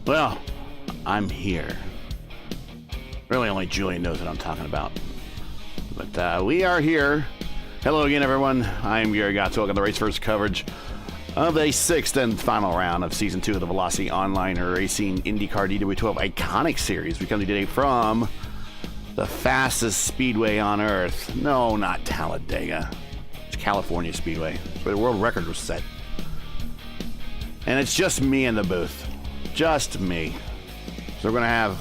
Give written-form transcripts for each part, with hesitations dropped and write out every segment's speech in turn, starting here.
Well, I'm here. Really, only Julien knows what I'm talking about. But we are here. Hello again, everyone. I'm Gary Gatto. Welcome to the Race First coverage of the sixth and final round of Season 2 of the Velocity Online Racing IndyCar DW12 Iconic Series. We come today from the fastest speedway on Earth. No, not Talladega. It's California Speedway. It's where the world record was set. And it's just me in the booth. Just me. So we're going to have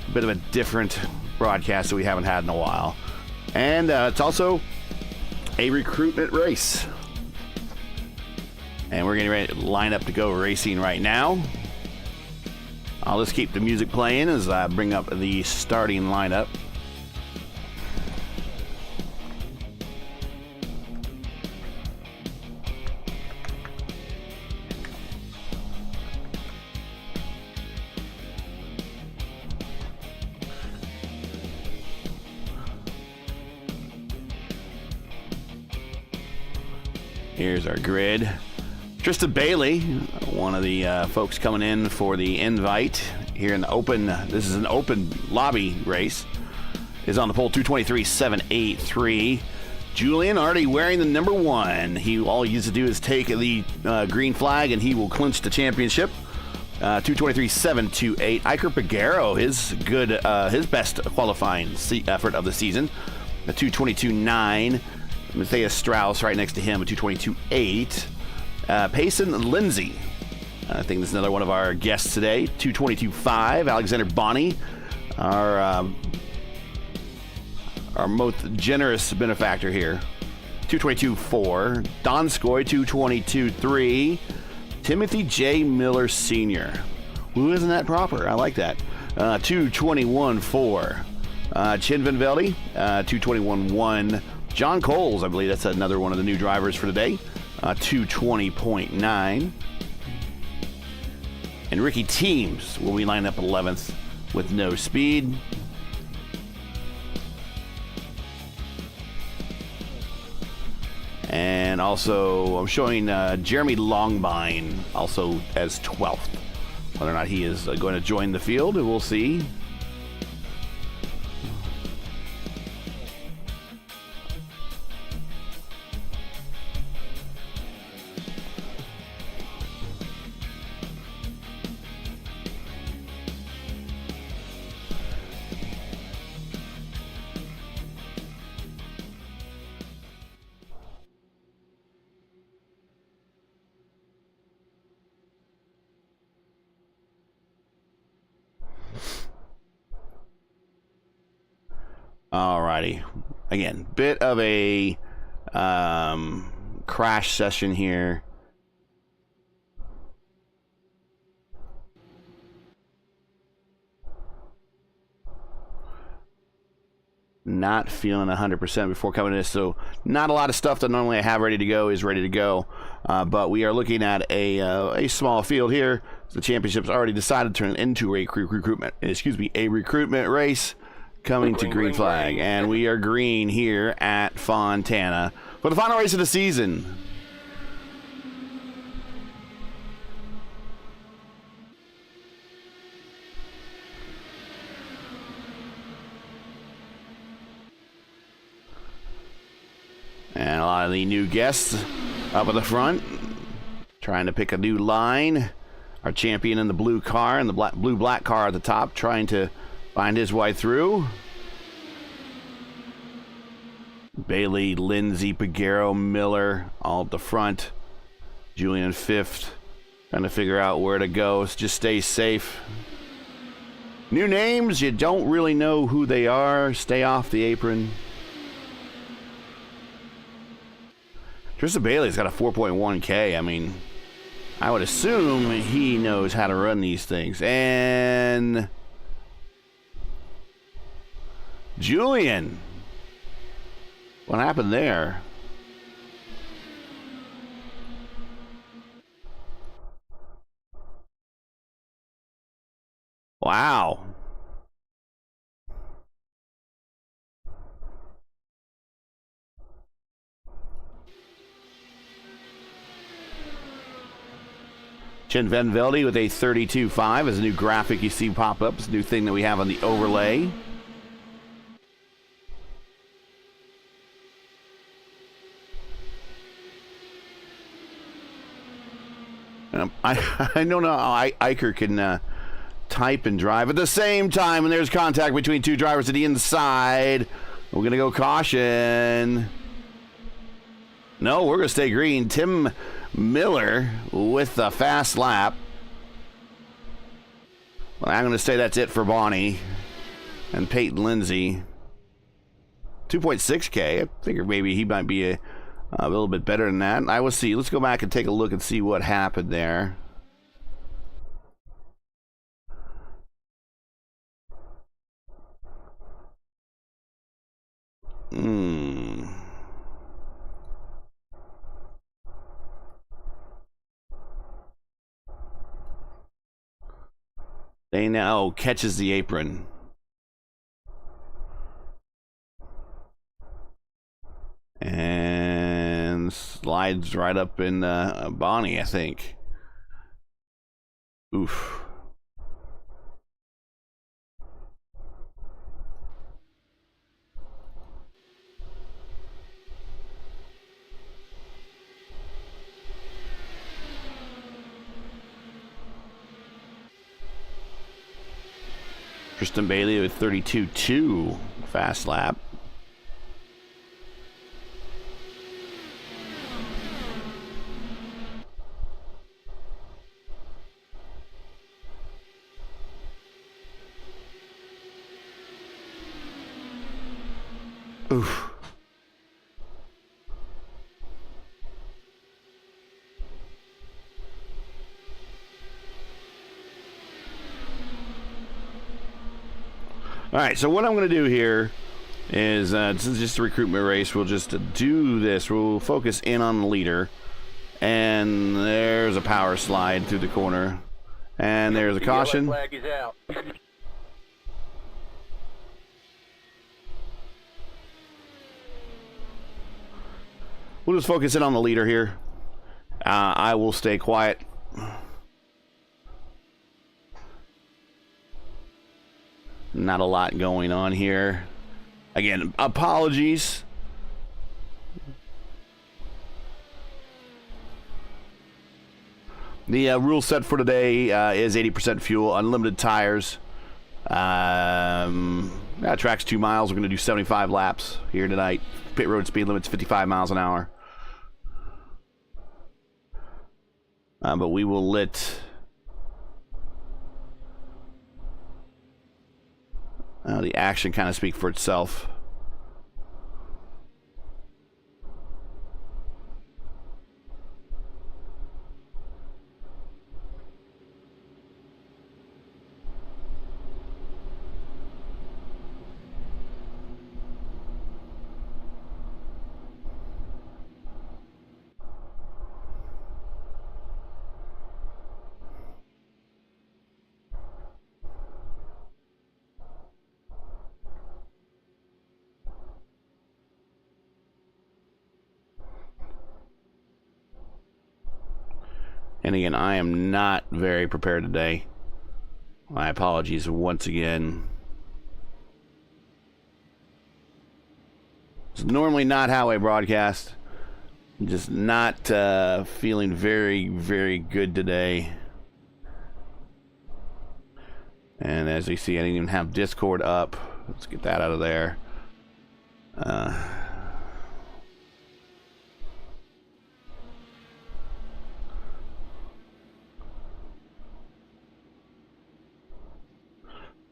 a bit of a different broadcast that we haven't had in a while. And it's also a recruitment race. And we're getting ready to line up to go racing right now. I'll just keep the music playing as I bring up the starting lineup. Here's our grid. Trista Bailey, one of the folks coming in for the invite here in the open. This is an open lobby race. Is on the pole 223.783. Julien already wearing the number 1. All he needs to do is take the green flag and he will clinch the championship. 223.728. Iker Pagero, his best qualifying effort of the season. A 222.9. Matthias Strauss right next to him at 222.8. Payson Lindsay, I think this is another one of our guests today, 222.5. Alexander Bonney, our most generous benefactor here, 222.4. Donskoy, 222.3. Timothy J. Miller Sr. Who isn't that proper? I like that. 221.4. Chin Van Velde, 221.1. John Coles, I believe that's another one of the new drivers for today, 220.9. And Ricky Teams will be lined up 11th with no speed. And also, I'm showing Jeremy Longbine also as 12th. Whether or not he is going to join the field, we'll see. Alrighty. Again, bit of a crash session here. Not feeling 100% before coming to this, so not a lot of stuff that normally I have ready to go is ready to go. But we are looking at a small field here. The championship's already decided to turn into a recruitment race. Coming to green flag, and we are green here at Fontana for the final race of the season. And a lot of the new guests up at the front, trying to pick a new line. Our champion in the blue car and the blue-black car at the top, trying to find his way through. Bailey, Lindsay, Pagero, Miller, all at the front. Julien 5th, trying to figure out where to go. Just stay safe. New names, you don't really know who they are. Stay off the apron. Trista Bailey's got a 4.1K. I mean, I would assume he knows how to run these things. And Julien, what happened there? Wow. Chen Van Velde with a 32.5 is a new graphic you see pop up. It's a new thing that we have on the overlay. I don't know how Iker can type and drive at the same time, and there's contact between two drivers at the inside. We're going to go caution. No, we're going to stay green. Tim Miller with the fast lap. Well, I'm going to say that's it for Bonnie and Peyton Lindsay. 2.6K. I figured maybe he might be a little bit better than that. I will see. Let's go back and take a look and see what happened there. They now catches the apron. And slides right up in Bonnie, I think. Oof. Tristan Bailey with 32.2 fast lap. Oof. All right, so what I'm going to do here is, this is just a recruitment race. We'll just do this. We'll focus in on the leader. And there's a power slide through the corner. And there's a caution. Flag is out. We'll just focus in on the leader here. I will stay quiet. Not a lot going on here. Again, apologies. The rule set for today is 80% fuel, unlimited tires. Track's 2 miles. We're going to do 75 laps here tonight. Pit road speed limit's 55 miles an hour. But we will let the action kind of speak for itself. And again, I am not very prepared today. My apologies once again. It's normally not how I broadcast. I'm just not feeling very, very good today. And as you see, I didn't even have Discord up. Let's get that out of there.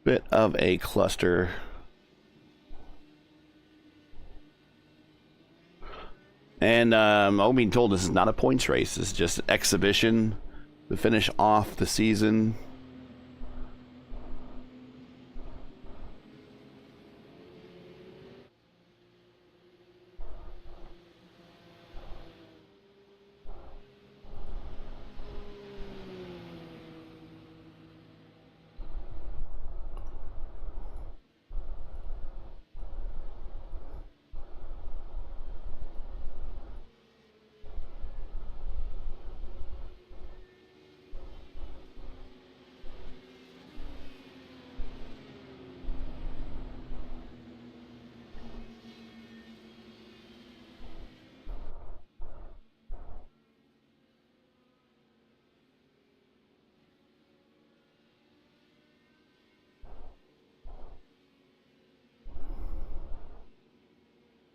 Bit of a cluster. And I'm being told this is not a points race. It's just an exhibition to finish off the season.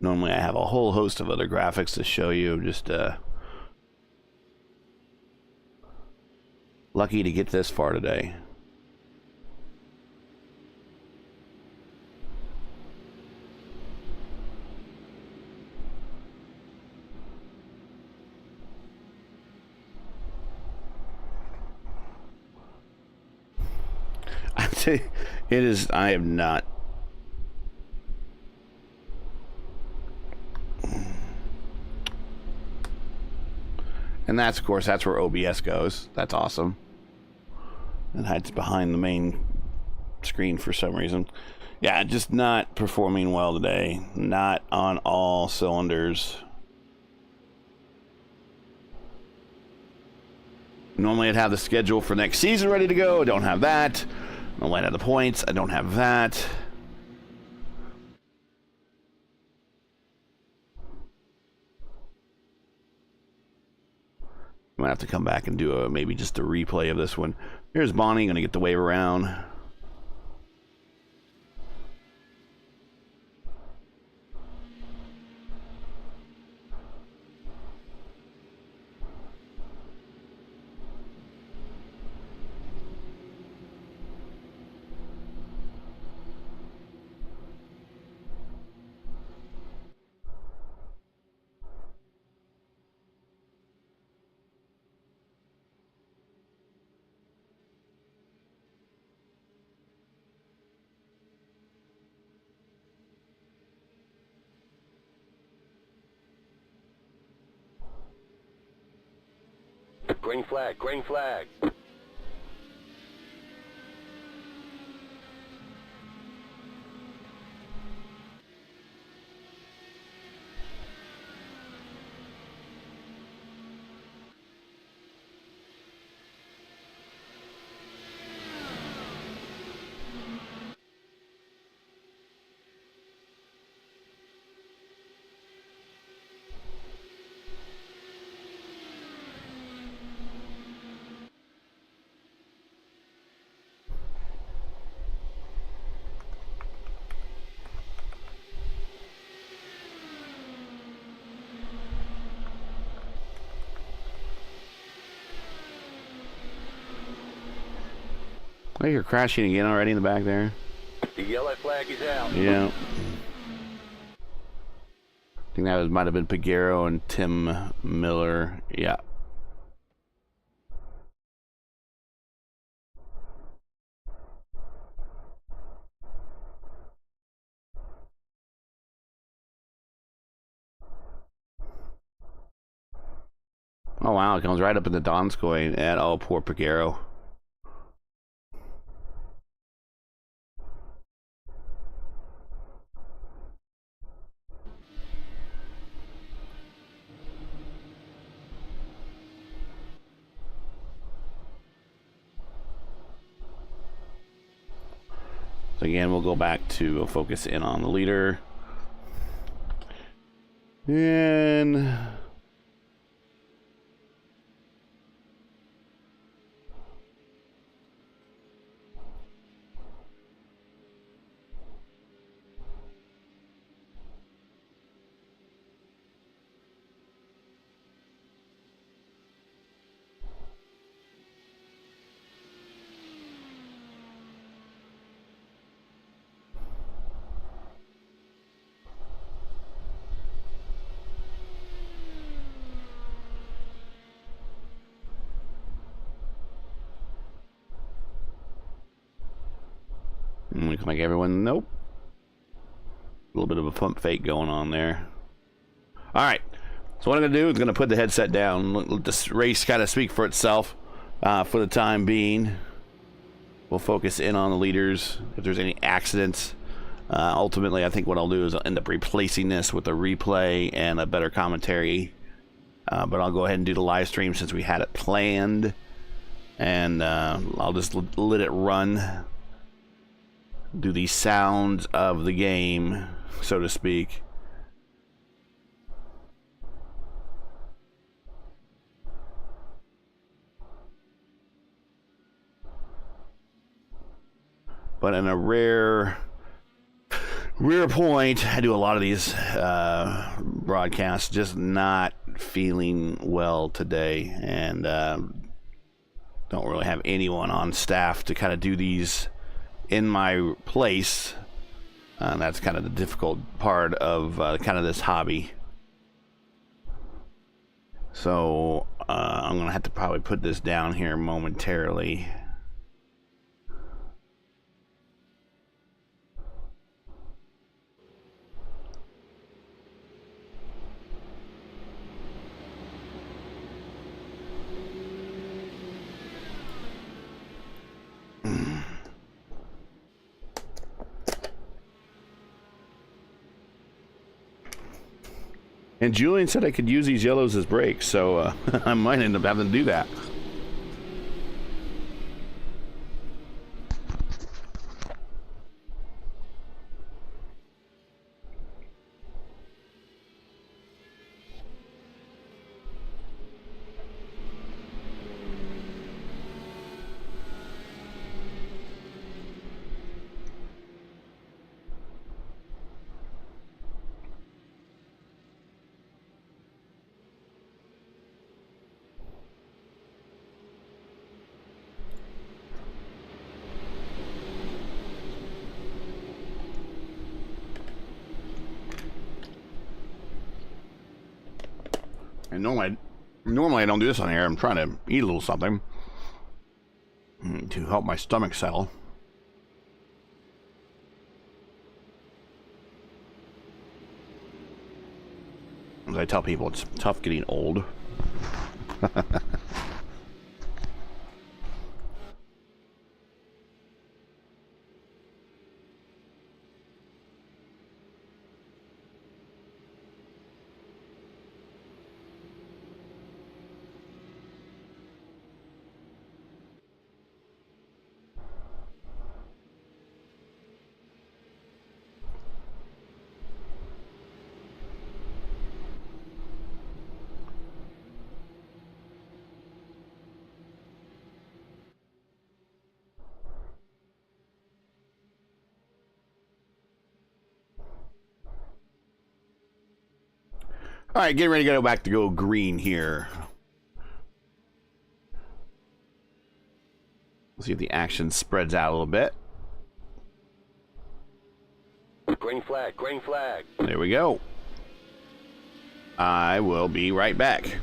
Normally I have a whole host of other graphics to show you. Just lucky to get this far today. It is, I have not. And that's, of course, that's where OBS goes. That's awesome. It hides behind the main screen for some reason. Yeah, just not performing well today. Not on all cylinders. Normally I'd have the schedule for next season ready to go. I don't have that. Normally I'd have the points. I don't have that. I'm gonna have to come back and do maybe just a replay of this one. Here's Bonnie, gonna get the wave around. Green flag, green flag. Oh, you're crashing again already in the back there? The yellow flag is out. Yeah. I think that might have been Pagero and Tim Miller. Yeah. Oh wow, it comes right up in the Donskoy and oh poor Pagero. So again, we'll go back to focus in on the leader. And looks like everyone, nope. A little bit of a pump fake going on there. All right, so what I'm gonna do is gonna put the headset down. Let this race kind of speak for itself for the time being. We'll focus in on the leaders. If there's any accidents, ultimately, I think what I'll do is I'll end up replacing this with a replay and a better commentary. But I'll go ahead and do the live stream since we had it planned, and I'll just let it run. Do the sounds of the game, so to speak. But in a rare rear point. I do a lot of these broadcasts, just not feeling well today, and don't really have anyone on staff to kind of do these in my place. That's kind of the difficult part of kind of this hobby. So I'm going to have to probably put this down here momentarily. And Julien said I could use these yellows as brakes, so I might end up having to do that. And normally I don't do this on air. I'm trying to eat a little something to help my stomach settle. As I tell people, it's tough getting old. All right, getting ready to go back to go green here. Let's see if the action spreads out a little bit. Green flag, green flag. There we go. I will be right back.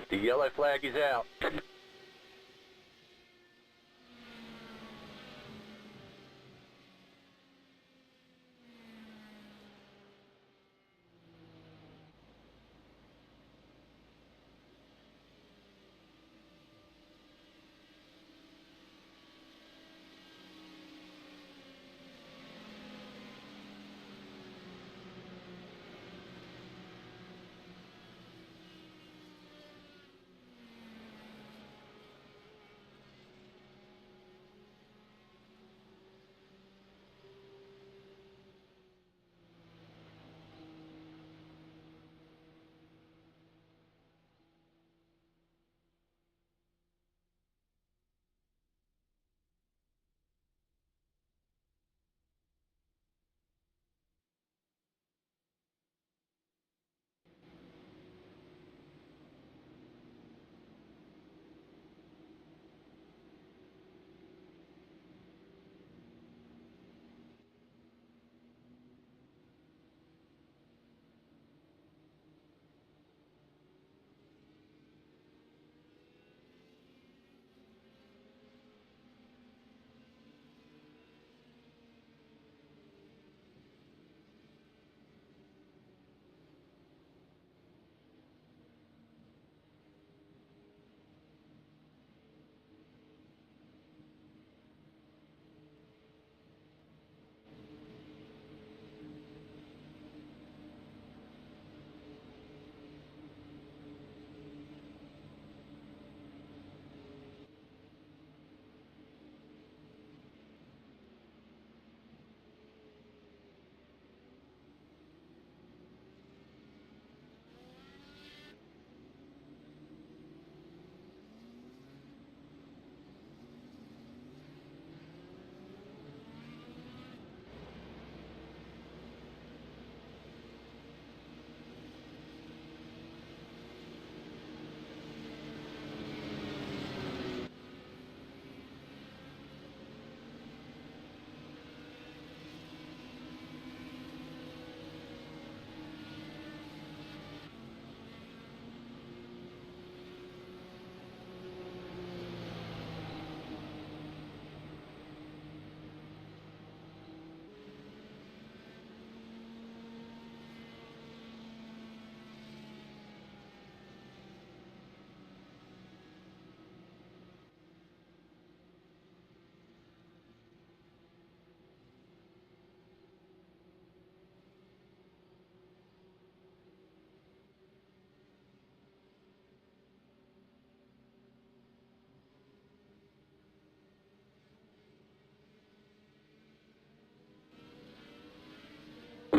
The yellow flag is out.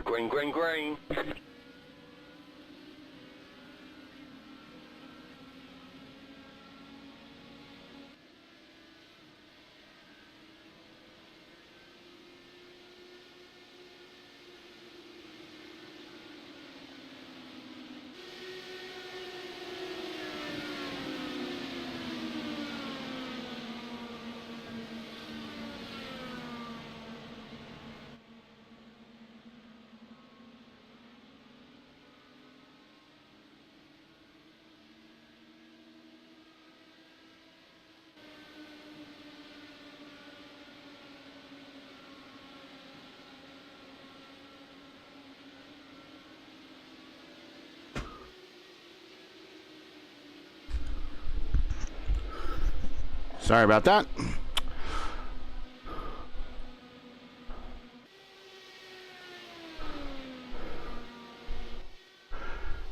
Green, green, green. Sorry about that.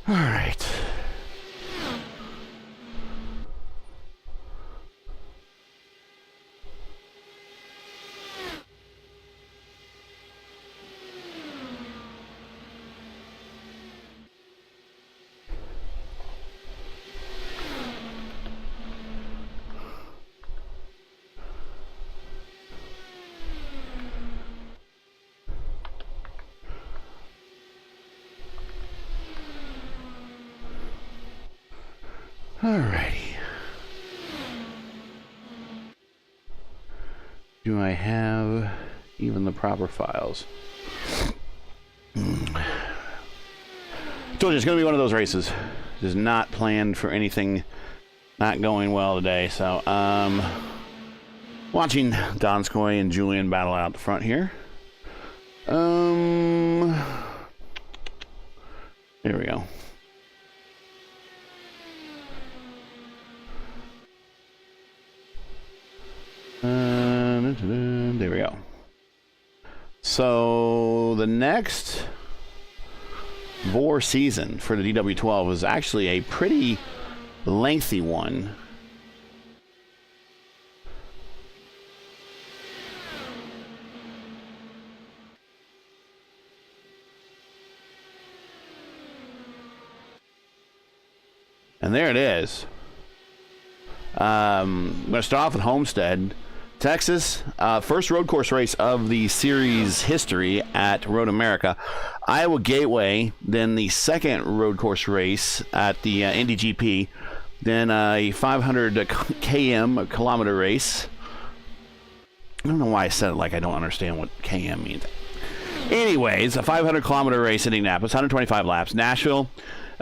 All right. Alrighty. Do I have even the proper files? Told you it's going to be one of those races. is not planned for anything not going well today. So, watching Donskoy and Julien battle out the front here. Here we go. There we go. So the next VOR season for the DW12 was actually a pretty lengthy one. And there it is. I'm going to start off with Homestead, Texas. First road course race of the series history at Road America. Iowa Gateway, then the second road course race at the Indy GP. Then a 500 kilometer race. I don't know why I said it like I don't understand what km means. Anyways, a 500 kilometer race in Indianapolis, 125 laps. Nashville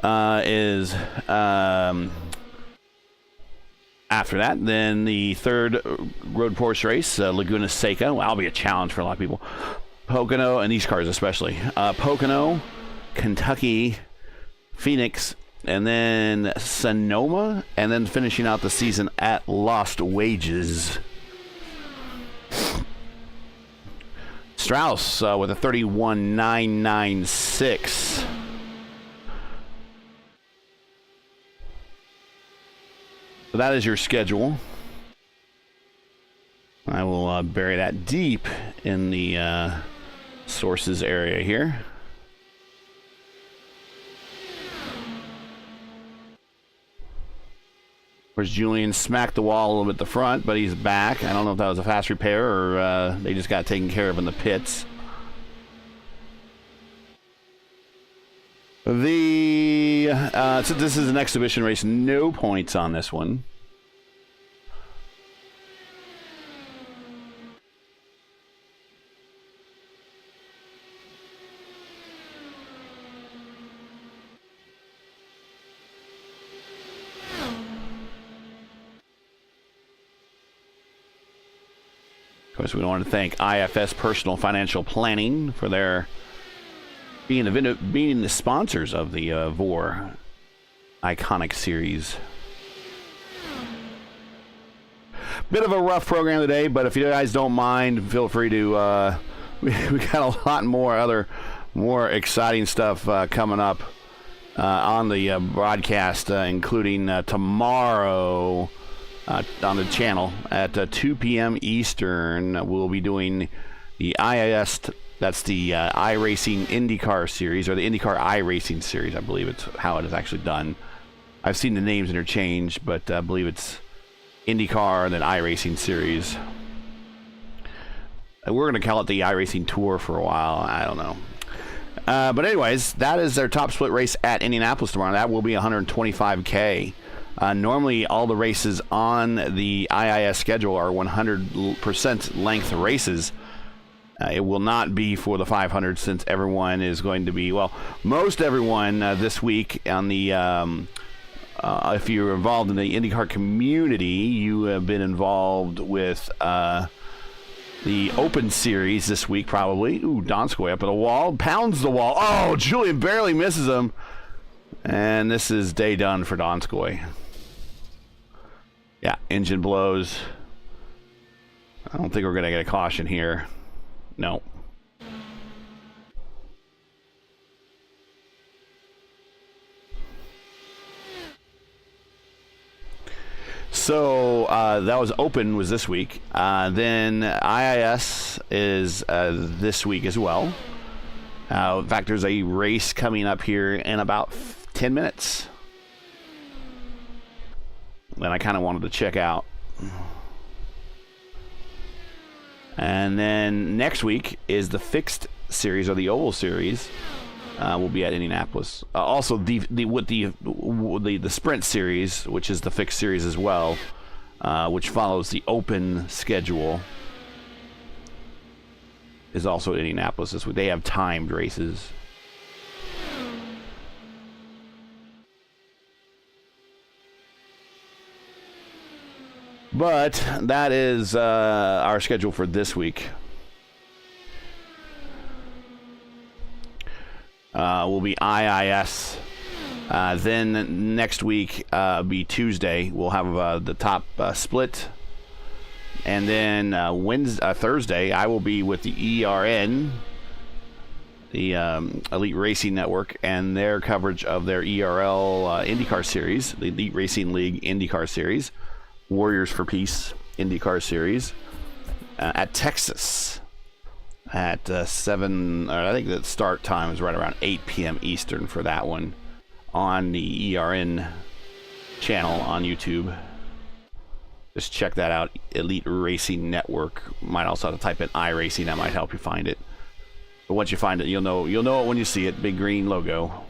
is after that. Then the third road course race, Laguna Seca. Well, that'll be a challenge for a lot of people. Pocono, and these cars especially. Pocono, Kentucky, Phoenix, and then Sonoma, and then finishing out the season at Lost Wages. Strauss with a 31.996. So that is your schedule. I will bury that deep in the sources area here. Of course, Julien smacked the wall a little bit at the front, but he's back. I don't know if that was a fast repair or they just got taken care of in the pits. So this is an exhibition race. No points on this one. Of course, we want to thank IFS Personal Financial Planning for their being the sponsors of the VOR iconic series. Bit of a rough program today, but if you guys don't mind, feel free to. We got a lot more exciting stuff coming up on the broadcast, including tomorrow. On the channel at 2 p.m. Eastern, we'll be doing the IIS, that's the iRacing IndyCar series, or the IndyCar iRacing series, I believe it's how it is actually done. I've seen the names interchanged, but I believe it's IndyCar and then iRacing series. We're going to call it the iRacing Tour for a while. I don't know. But anyways, that is their top split race at Indianapolis tomorrow. That will be 125K. Normally, all the races on the IIS schedule are 100% length races. It will not be for the 500 since everyone is going to be, well, most everyone this week on the, if you're involved in the IndyCar community, you have been involved with the Open Series this week probably. Ooh, Donskoy up at the wall, pounds the wall. Oh, Julien barely misses him. And this is day done for Donskoy. Yeah, engine blows. I don't think we're going to get a caution here. No. So that was Open was this week. Then IIS is this week as well. In fact, there's a race coming up here in about 10 minutes. That I kind of wanted to check out. And then next week is the fixed series, or the oval series. Will be at Indianapolis. Also, the sprint series, which is the fixed series as well, which follows the open schedule, is also at Indianapolis this week. They have timed races. But that is our schedule for this week. Will be IIS. Then next week be Tuesday. We'll have the top split. And then Thursday, I will be with the ERN, the Elite Racing Network, and their coverage of their ERL IndyCar Series, the Elite Racing League IndyCar Series, Warriors for Peace IndyCar Series, at Texas at 7, I think the start time is right around 8 p.m. Eastern for that one on the ERN channel on YouTube. Just check that out, Elite Racing Network. Might also have to type in iRacing, that might help you find it. But once you find it, you'll know it when you see it, big green logo.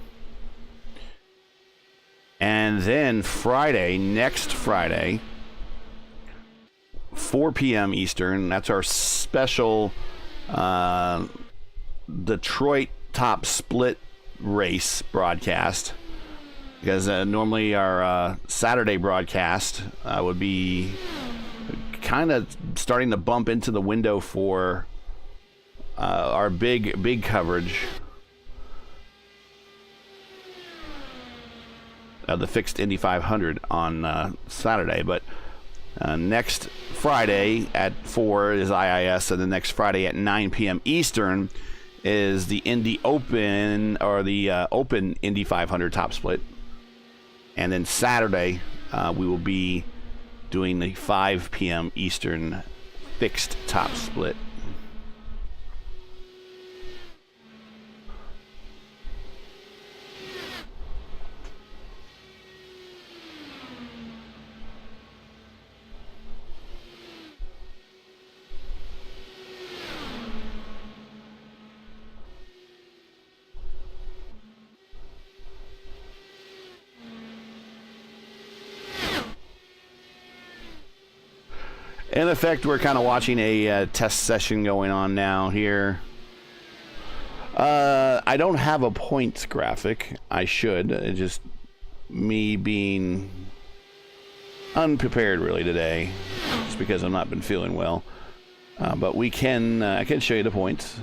And then Friday, next Friday, 4 p.m. Eastern, that's our special Detroit top split race broadcast. Because normally our Saturday broadcast would be kind of starting to bump into the window for our big coverage of the fixed Indy 500 on Saturday. But next Friday at 4 is IIS, and the next Friday at 9 p.m. Eastern is the Indy Open, or the Open Indy 500 top split. And then Saturday, we will be doing the 5 p.m. Eastern fixed top split. In effect, we're kind of watching a test session going on now here. I don't have a points graphic. I should. It's just me being unprepared really today, just because I've not been feeling well. But we can. I can show you the points.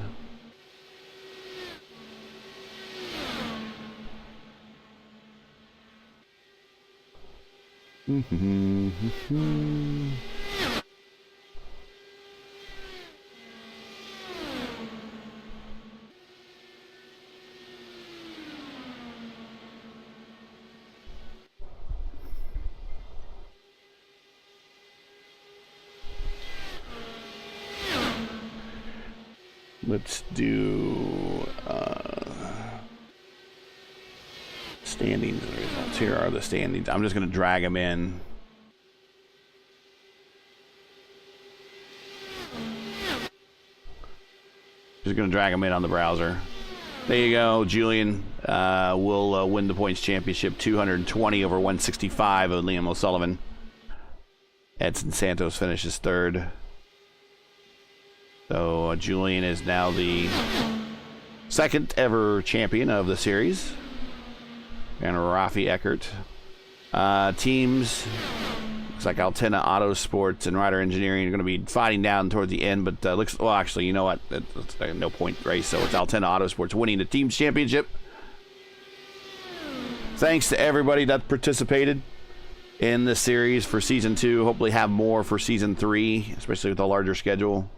Let's do standings and results. Here are the standings. I'm just going to drag them in. Just going to drag them in on the browser. There you go. Julien will win the points championship, 220 over 165 of Liam O'Sullivan. Edson Santos finishes third. So Julien is now the second ever champion of the series. And Rafi Eckert. Teams, looks like Altena Autosports and Rider Engineering are going to be fighting down towards the end, but looks, well, actually, you know what? It's a no point race, so it's Altena Autosports winning the team's championship. Thanks to everybody that participated in this series for season 2. Hopefully have more for season 3, especially with a larger schedule.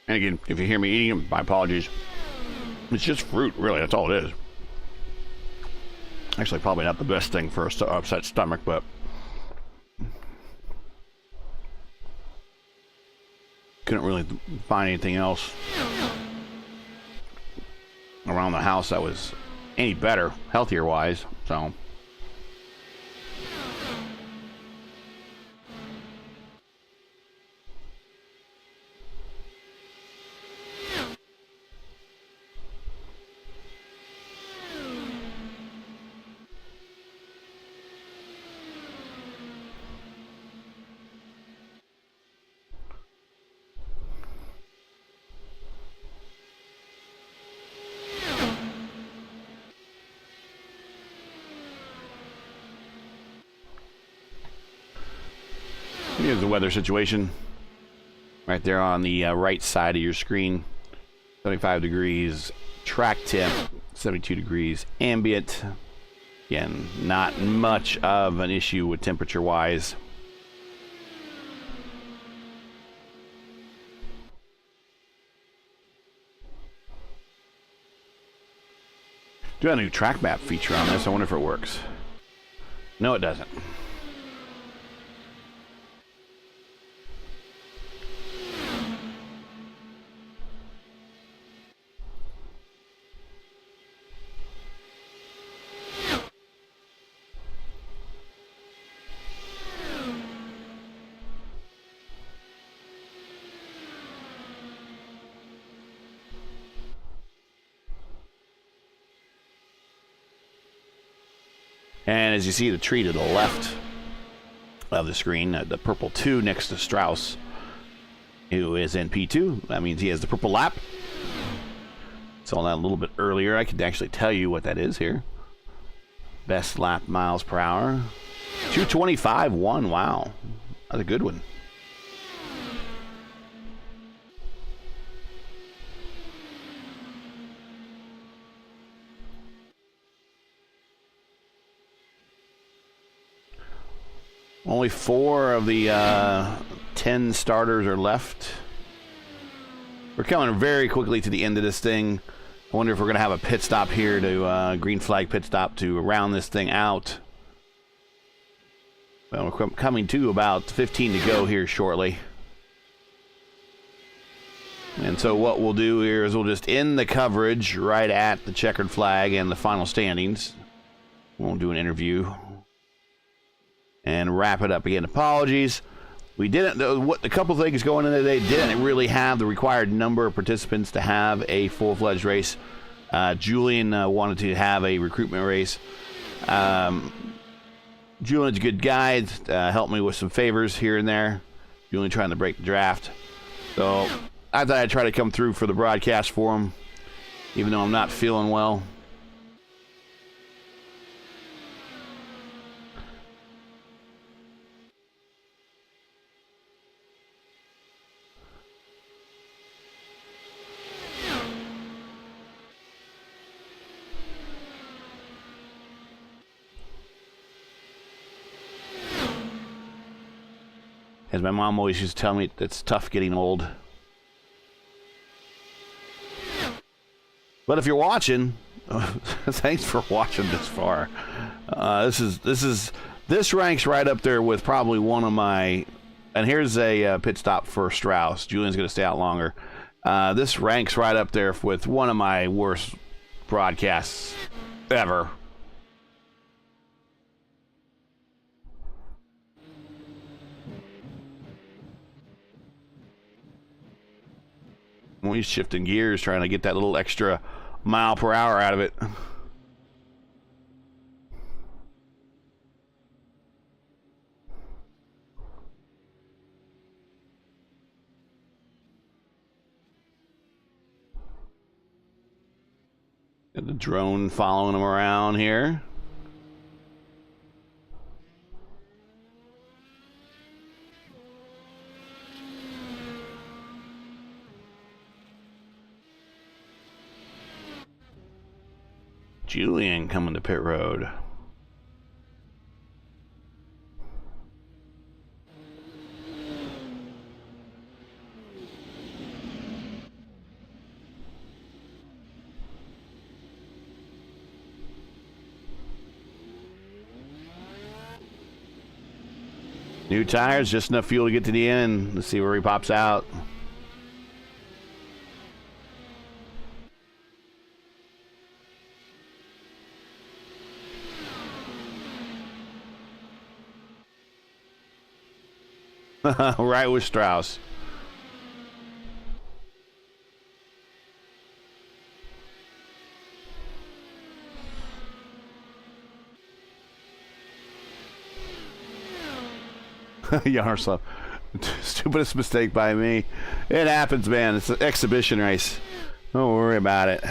And again, if you hear me eating them, my apologies. It's just fruit, really. That's all it is. Actually, probably not the best thing for a upset stomach, but couldn't really find anything else around the house that was any better, healthier wise. So. Here's the weather situation right there on the right side of your screen. 75 degrees, track temp, 72 degrees, ambient. Again, not much of an issue with temperature wise. Do have a new track map feature on this. I wonder if it works. No, it doesn't. And as you see, the tree to the left of the screen, the purple 2 next to Strauss, who is in P2. That means he has the purple lap. Saw that a little bit earlier. I could actually tell you what that is here. Best lap miles per hour. 225.1. Wow. That's a good one. Only 4 of the 10 starters are left. We're coming very quickly to the end of this thing. I wonder if we're going to have a pit stop here to green flag pit stop to round this thing out. Well, we're coming to about 15 to go here shortly. And so what we'll do here is we'll just end the coverage right at the checkered flag and the final standings. We won't do an interview. And wrap it up again. Apologies. We didn't, a couple things going into today, didn't really have the required number of participants to have a full-fledged race. Julien wanted to have a recruitment race. Julien's a good guy, helped me with some favors here and there. Julien trying to break the draft. So I thought I'd try to come through for the broadcast for him, even though I'm not feeling well. As my mom always used to tell me, it's tough getting old. But if you're watching, thanks for watching this far. This ranks right up there with probably one of my. And here's a pit stop for Strauss. Julien's going to stay out longer. This ranks right up there with one of my worst broadcasts ever. He's shifting gears, trying to get that little extra mile per hour out of it. Got the drone following him around here. Julien coming to pit road. New tires, just enough fuel to get to the end. Let's see where he pops out. Right with Strauss. Yaroslav. Stupidest mistake by me. It happens, man. It's an exhibition race. Don't worry about it.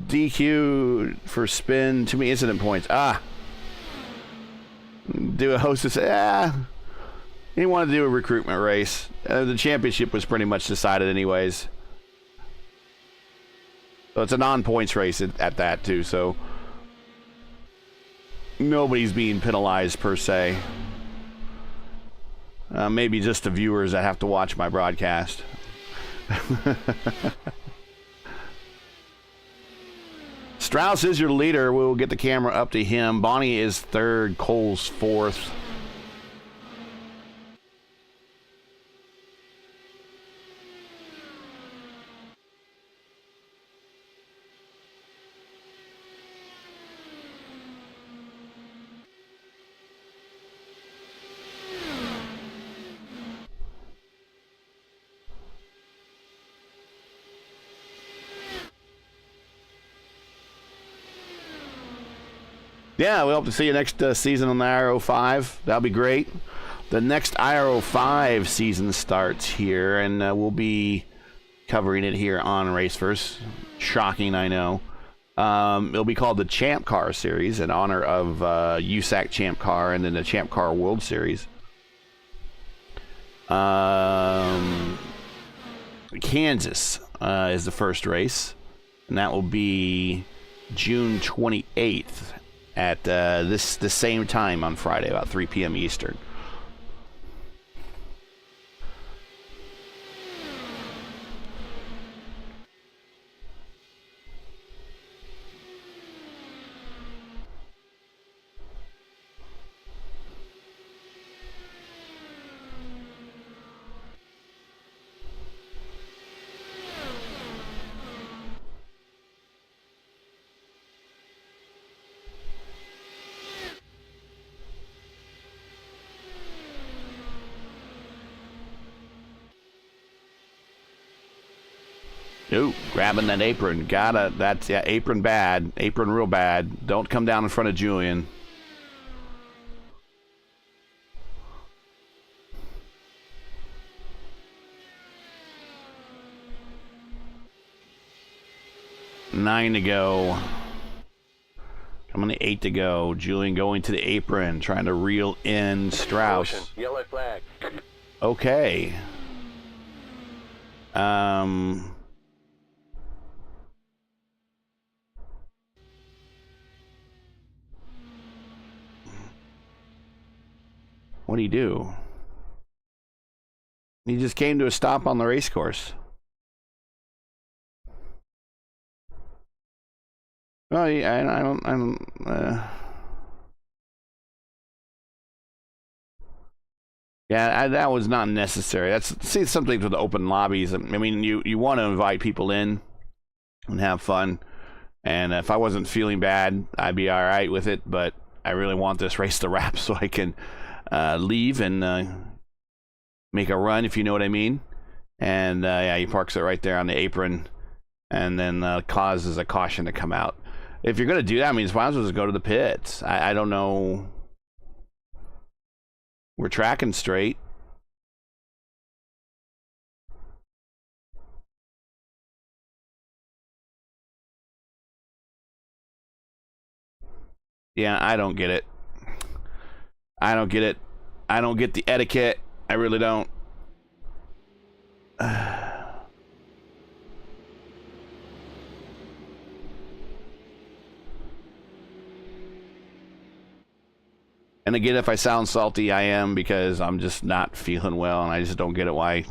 DQ for spin. Too many incident points. Do a hostess. He wanted to do a recruitment race. The championship was pretty much decided anyways. So it's a non-points race at that too. So nobody's being penalized per se. Maybe just the viewers that have to watch my broadcast. Strauss is your leader. We'll get the camera up to him. Bonnie is third. Cole's fourth. Yeah, we hope to see you next season on the IRO5. That'll be great. The next IRO5 season starts here, and we'll be covering it here on Raceverse. Shocking, I know. It'll be called the Champ Car Series in honor of USAC Champ Car and then the Champ Car World Series. Kansas is the first race, and that will be June 28th. At the same time on Friday, about 3 p.m. Eastern. Ooh, grabbing that apron. That's, yeah, apron bad. Apron real bad. Don't come down in front of Julien. Nine to go. Coming to 8 to go. Julien going to the apron, trying to reel in Strauss. Yellow flag. Okay. What do you do? He just came to a stop on the race course. Oh, yeah, I don't. Yeah, that was not necessary. That's something with the open lobbies. I mean, you want to invite people in and have fun. And if I wasn't feeling bad, I'd be all right with it. But I really want this race to wrap so I can leave and make a run, if you know what I mean. And yeah, he parks it right there on the apron, and then causes a caution to come out. If you're gonna do that, I mean, why don't you just go to the pits? I don't know. We're tracking straight. Yeah, I don't get it. I don't get it. I don't get the etiquette. I really don't. And again, if I sound salty, I am, because I'm just not feeling well, and I just don't get it why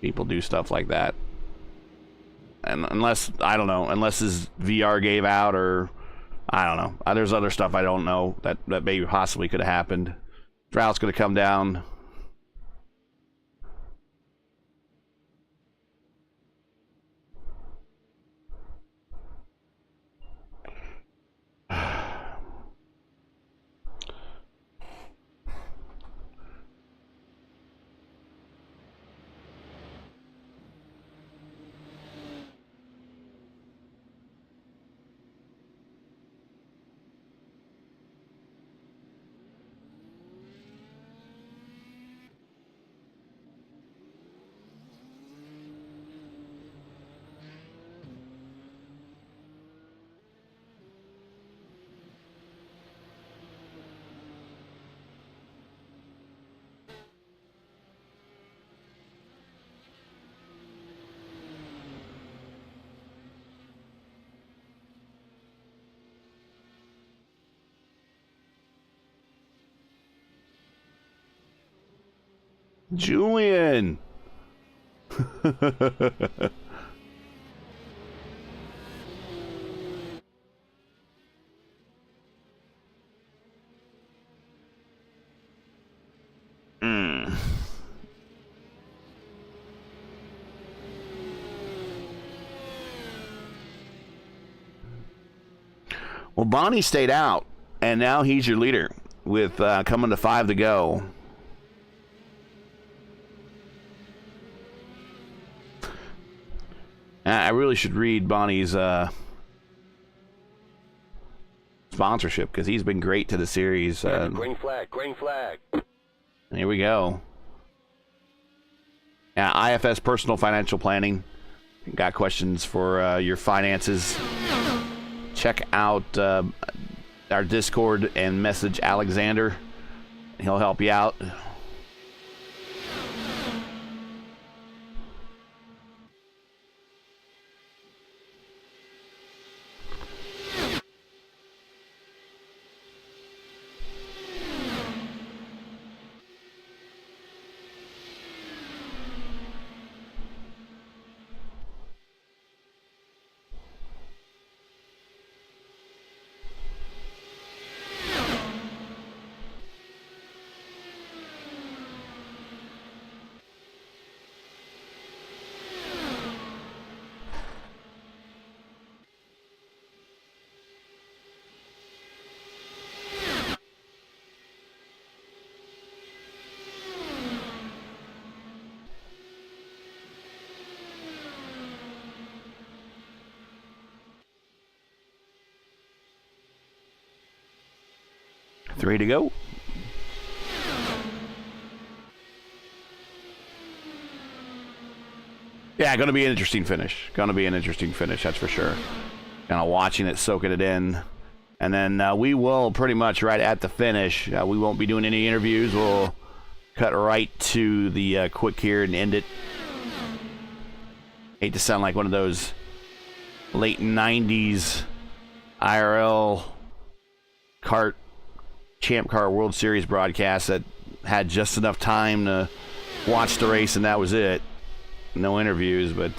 people do stuff like that. And unless, I don't know, unless his VR gave out, or I don't know. There's other stuff I don't know that maybe possibly could have happened. Stroud's going to come down. Julien. Well, Bonnie stayed out, and now he's your leader with coming to 5 to go. I really should read Bonnie's sponsorship because he's been great to the series. Green flag, green flag. Here we go. Yeah, IFS Personal Financial Planning. Got questions for your finances? Check out our Discord and message Alexander. He'll help you out. Three to go. Yeah, going to be an interesting finish. Going to be an interesting finish, that's for sure. Kind of watching it, soaking it in. And then we will pretty much right at the finish. We won't be doing any interviews. We'll cut right to the quick here and end it. Hate to sound like one of those late 90s IRL Champ Car World Series broadcasts that had just enough time to watch the race and that was it. No interviews, but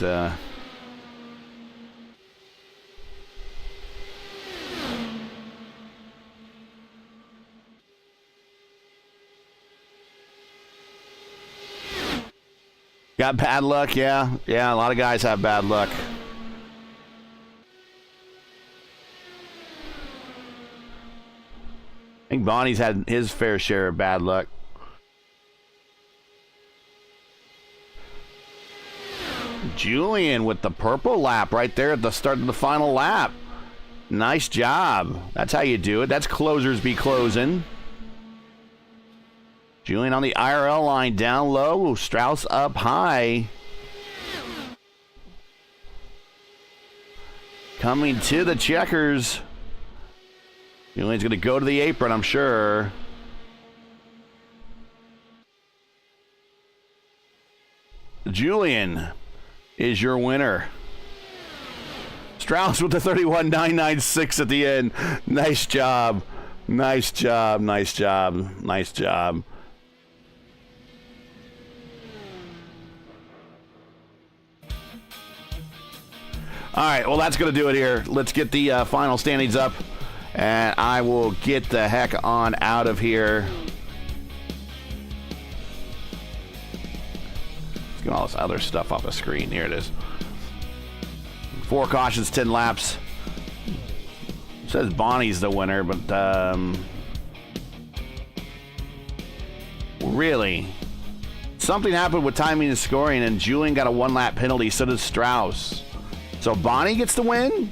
got bad luck, yeah. Yeah, a lot of guys have bad luck. I think Bonnie's had his fair share of bad luck. Julien with the purple lap right there at the start of the final lap. Nice job. That's how you do it. That's closers be closing. Julien on the IRL line down low. Strauss up high. Coming to the checkers. Julien's going to go to the apron, I'm sure. Julien is your winner. Strauss with the 31.996 at the end. Nice job. Nice job. Nice job. Nice job. All right, well, that's going to do it here. Let's get the final standings up. And I will get the heck on out of here. Let's get all this other stuff off the screen. Here it is. 4 cautions, 10 laps. It says Bonnie's the winner, but really, something happened with timing and scoring, and Julien got a 1-lap penalty. So does Strauss. So Bonnie gets the win.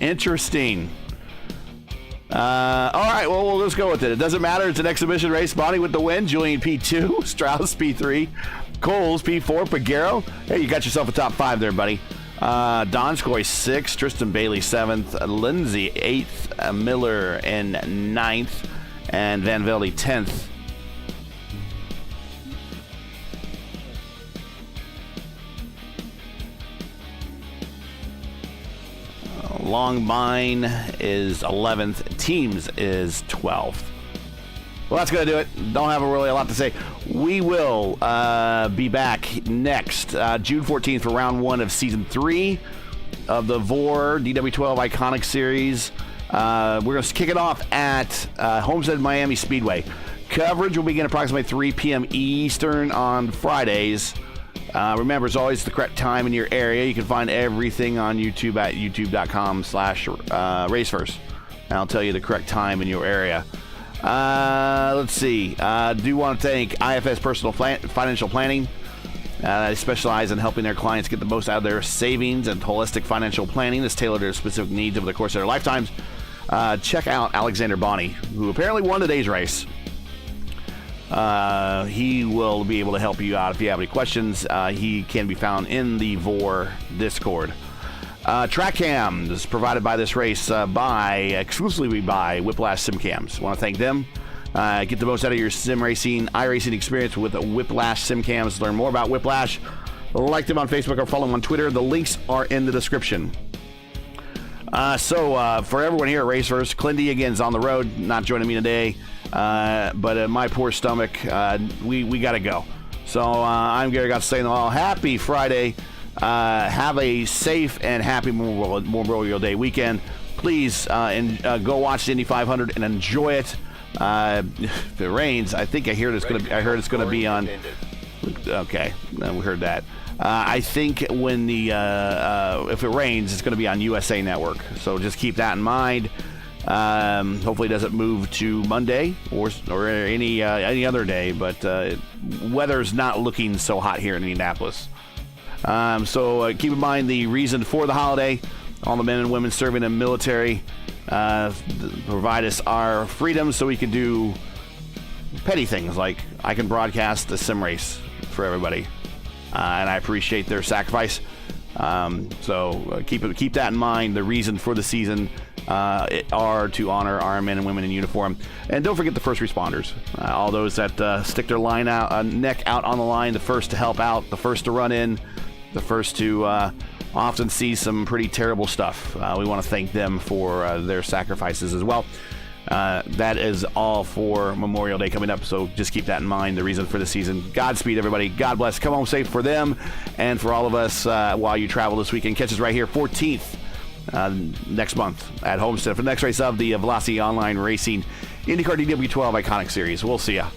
Interesting. All right, well, we'll just go with it. It doesn't matter. It's an exhibition race. Bonnie with the win. Julien P2, Strauss P3, Coles P4, Pagero. Hey, you got yourself a top 5 there, buddy. Donskoy 6th, Tristan Bailey 7th, Lindsay 8th, Miller in 9th, and Van Velde 10th. Longmine is 11th. Teams is 12th. Well, that's going to do it. Don't have really a lot to say. We will be back next June 14th for round 1 of season 3 of the VOR DW12 Iconic Series. We're going to kick it off at Homestead Miami Speedway. Coverage will begin approximately 3 p.m. Eastern on Fridays. Remember, it's always the correct time in your area. You can find everything on YouTube at youtube.com/racefirst. And I'll tell you the correct time in your area. Let's see. Do want to thank IFS Personal Financial Planning. They specialize in helping their clients get the most out of their savings, and holistic financial planning is tailored to their specific needs over the course of their lifetimes. Check out Alexander Bonney, who apparently won today's race. He will be able to help you out if you have any questions. He can be found in the VOR Discord. Track cam is provided by this race exclusively by Whiplash Sim Cams. Want to thank them. Get the most out of your sim racing, iRacing experience with Whiplash Sim Cams. Learn more about Whiplash. Like them on Facebook or follow them on Twitter. The links are in the description. So for everyone here at Race First, Clindy again is on the road, not joining me today. But my poor stomach, we got to go. So I'm Gary Gott saying, well, happy Friday. Have a safe and happy Memorial Day weekend. Please go watch the Indy 500 and enjoy it. If it rains, I think I heard it's going to be on. Okay, we heard that. I think when if it rains, it's going to be on USA Network. So just keep that in mind. Hopefully it doesn't move to Monday or any other day, but weather's not looking so hot here in Indianapolis. So keep in mind the reason for the holiday. All the men and women serving in the military provide us our freedom so we can do petty things like I can broadcast the sim race for everybody. And I appreciate their sacrifice. So keep that in mind. The reason for the season are to honor our men and women in uniform. And don't forget the first responders. All those that stick their neck out on the line, the first to help out, the first to run in, the first to often see some pretty terrible stuff. We want to thank them for their sacrifices as well. That is all for Memorial Day coming up, so just keep that in mind, the reason for the season. Godspeed, everybody. God bless. Come home safe for them and for all of us while you travel this weekend. Catch us right here, 14th next month at Homestead for the next race of the Velocity Online Racing IndyCar DW12 Iconic Series. We'll see ya.